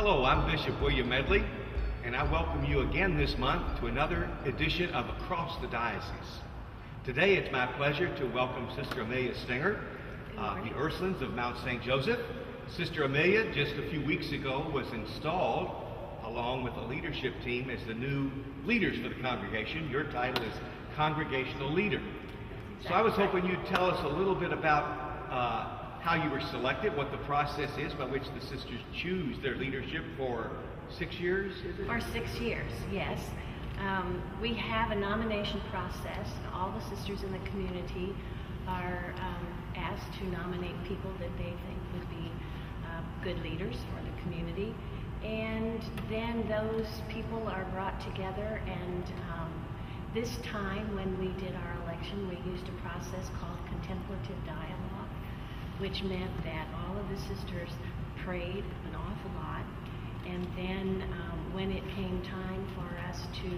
Hello, I'm Bishop William Medley, and I welcome you again this month to another edition of Across the Diocese. Today it's my pleasure to welcome Sister Amelia Stenger, the Ursulines of Mount St. Joseph. Sister Amelia, just a few weeks ago, was installed along with the leadership team as the new leaders for the congregation. Your title is Congregational Leader. So I was hoping you'd tell us a little bit about how you were selected, what the process is by which the sisters choose their leadership for 6 years, is it? For 6 years, yes. We have a nomination process. All the sisters in the community are asked to nominate people that they think would be good leaders for the community. And then those people are brought together, and this time when we did our election, we used a process called contemplative dialogue, which meant that all of the sisters prayed an awful lot, and then when it came time for us to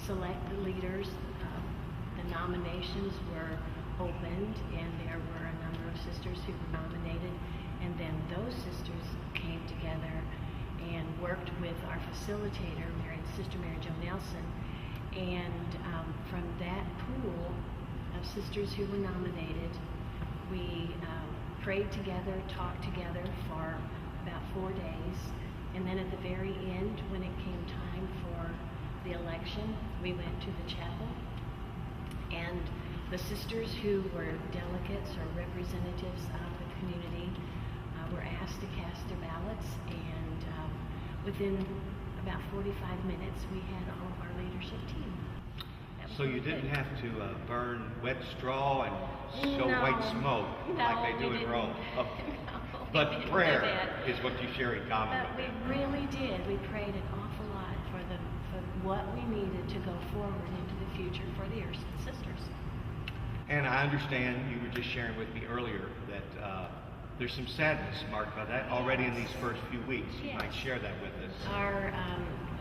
select the leaders, the nominations were opened, and there were a number of sisters who were nominated, and then those sisters came together and worked with our facilitator, Sister Mary Jo Nelson, and from that pool of sisters who were nominated, we prayed together, talked together for about 4 days, and then at the very end, when it came time for the election, we went to the chapel, and the sisters who were delegates or representatives of the community were asked to cast their ballots, and within about 45 minutes, we had all of our leadership team. So you didn't have to burn wet straw and show white smoke like they do in Rome. No, but prayer is what you share in common. But we really did. We prayed an awful lot for what we needed to go forward into the future for the Ursuline sisters. And I understand you were just sharing with me earlier that there's some sadness marked by that already in these first few weeks. You might share that with us. Our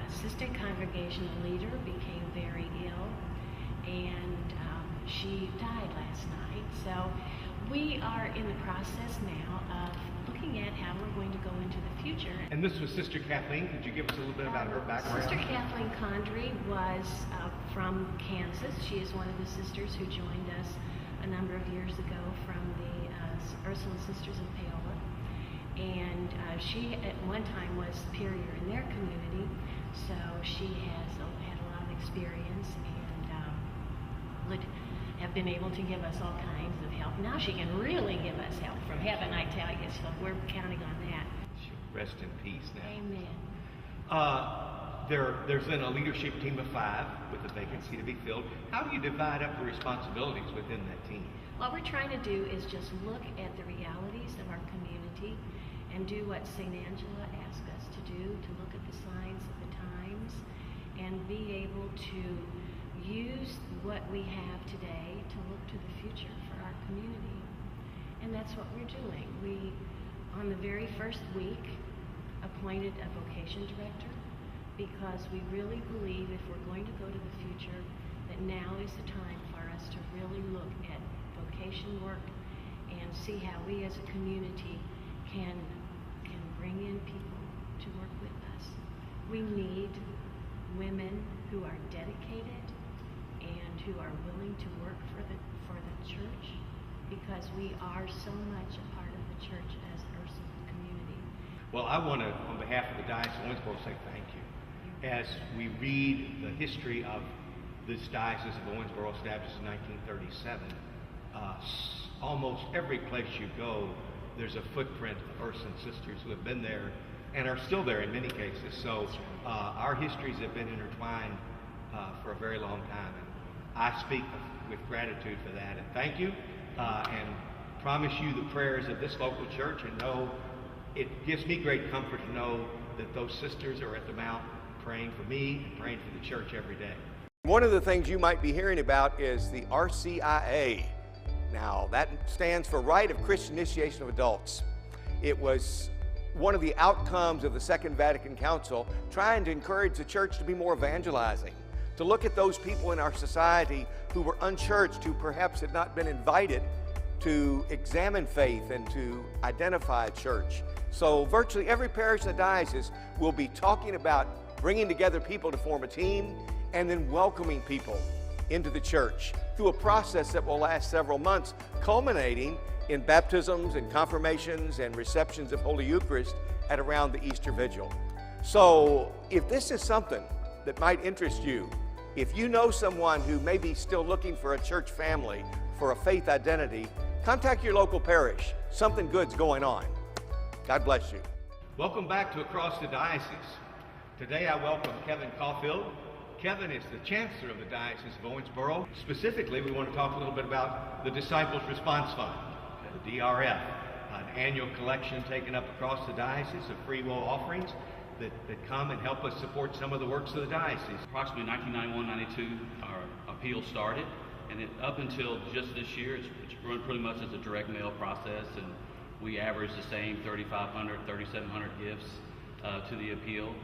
assistant congregational leader became very ill, and she died last night. So we are in the process now of looking at how we're going to go into the future. And this was Sister Kathleen. Could you give us a little bit about her background? Sister Kathleen Condry was from Kansas. She is one of the sisters who joined us a number of years ago from the Ursuline Sisters of Paola. And she at one time was superior in their community, so she has had a lot of experience and would have been able to give us all kinds of help. Now she can really give us help from heaven, I tell you, so we're counting on that. She'll rest in peace now. Amen. There's then a leadership team of 5 with a vacancy to be filled. How do you divide up the responsibilities within that team? What we're trying to do is just look at the realities of our community and do what St. Angela asked us to do, to look at the signs of the times and be able to use what we have today to look to the future for our community. And that's what we're doing. We, on the very first week, appointed a vocation director because we really believe if we're going to go to the future, that now is the time for us to really look at vocation work and see how we as a community can bring in people to work with us. We need women who are dedicated and who are willing to work for the church, because we are so much a part of the church as the Ursuline community. Well, I want to, on behalf of the Diocese of Owensboro, say thank you. As we read the history of this Diocese of Owensboro, established in 1937, almost every place you go, there's a footprint of Ursuline sisters who have been there and are still there in many cases. So our histories have been intertwined for a very long time. And I speak with gratitude for that. And thank you, and promise you the prayers of this local church, and know it gives me great comfort to know that those sisters are at the Mount praying for me and praying for the church every day. One of the things you might be hearing about is the RCIA. Now, that stands for Rite of Christian Initiation of Adults. It was one of the outcomes of the Second Vatican Council, trying to encourage the church to be more evangelizing, to look at those people in our society who were unchurched, who perhaps had not been invited to examine faith and to identify a church. So virtually every parish in the diocese will be talking about bringing together people to form a team and then welcoming people into the church through a process that will last several months, culminating in baptisms and confirmations and receptions of Holy Eucharist at around the Easter Vigil. So if this is something that might interest you, if you know someone who may be still looking for a church family, for a faith identity, contact your local parish. Something good's going on. God bless you. Welcome back to Across the Diocese. Today I welcome Kevin Kauffeld. Kevin is the Chancellor of the Diocese of Owensboro. Specifically, we want to talk a little bit about the Disciples Response Fund, the DRF, an annual collection taken up across the diocese of free will offerings that come and help us support some of the works of the diocese. Approximately 1991-92, our appeal started, and up until just this year, it's run pretty much as a direct mail process, and we average the same 3,500, 3,700 gifts to the appeal.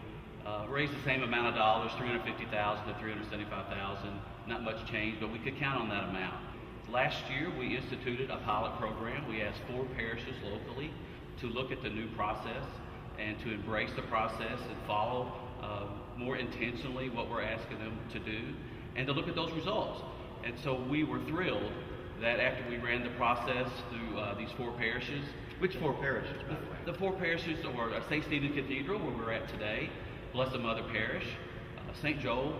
Raised the same amount of dollars, $350,000 to $375,000. Not much change, but we could count on that amount. Last year, we instituted a pilot program. We asked 4 parishes locally to look at the new process and to embrace the process and follow more intentionally what we're asking them to do, and to look at those results. And so we were thrilled that after we ran the process through these 4 parishes. Which 4 parishes, by the way? The 4 parishes are St. Stephen Cathedral, where we're at today, Blessed Mother Parish, St. Joel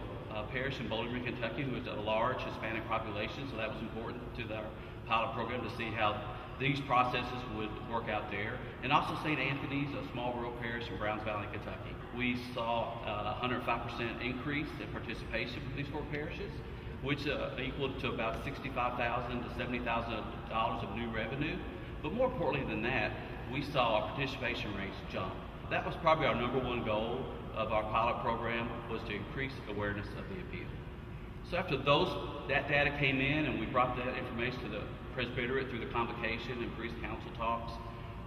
Parish in Bowling Green, Kentucky, who has a large Hispanic population, so that was important to our pilot program to see how these processes would work out there. And also St. Anthony's, a small rural parish in Browns Valley, Kentucky. We saw a 105% increase in participation from these 4 parishes, which equaled to about $65,000 to $70,000 of new revenue. But more importantly than that, we saw our participation rates jump. That was probably our number one goal of our pilot program, was to increase awareness of the appeal. So after that data came in and we brought that information to the Presbyterate through the convocation and priest council talks,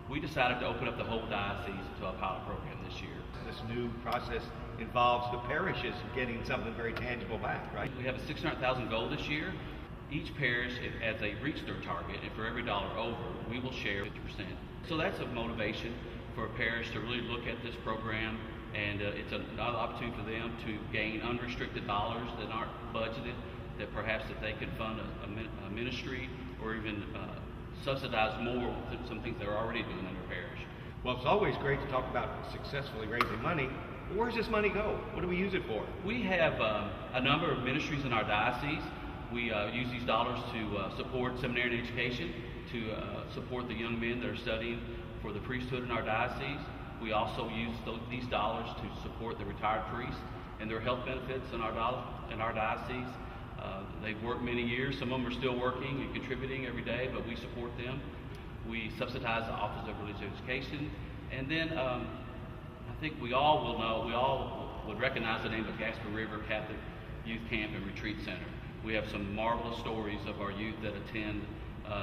we decided to open up the whole diocese to a pilot program this year. This new process involves the parishes getting something very tangible back, right? We have a $600,000 goal this year. Each parish, as they reach their target, and for every dollar over, we will share 50%. So that's a motivation for a parish to really look at this program, and it's another opportunity for them to gain unrestricted dollars that aren't budgeted, that perhaps that they could fund a ministry or even subsidize more than some things they're already doing in their parish. Well, it's always great to talk about successfully raising money. But where does this money go? What do we use it for? We have a number of ministries in our diocese. We use these dollars to support seminary and education, to support the young men that are studying for the priesthood in our diocese. We also use these dollars to support the retired priests and their health benefits in our diocese. They've worked many years. Some of them are still working and contributing every day, but we support them. We subsidize the Office of Religious Education. And then I think we all will know, we all would recognize the name of Gasper River Catholic Youth Camp and Retreat Center. We have some marvelous stories of our youth that attend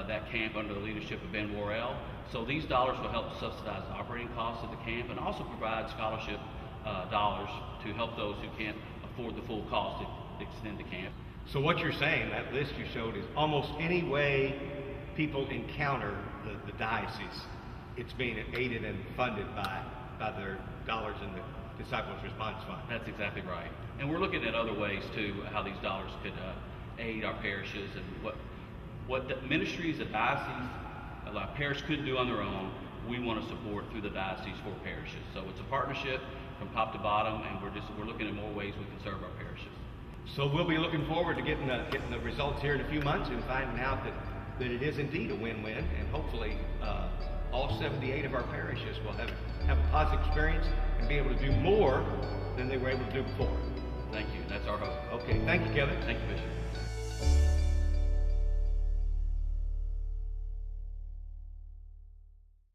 that camp under the leadership of Ben Worrell. So these dollars will help subsidize the operating costs of the camp and also provide scholarship dollars to help those who can't afford the full cost to extend the camp. So what you're saying, that list you showed, is almost any way people encounter the diocese, it's being aided and funded by their dollars in the Disciples Response Fund. That's exactly right. And we're looking at other ways too, how these dollars could aid our parishes, and what the ministries of diocese, a parish couldn't do on their own, we want to support through the diocese for parishes. So it's a partnership from top to bottom, and we're looking at more ways we can serve our parishes. So we'll be looking forward to getting the results here in a few months and finding out that it is indeed a win-win, and hopefully all 78 of our parishes will have a positive experience and be able to do more than they were able to do before. Thank you. That's our hope. Okay, thank you, Kevin. Thank you, Bishop.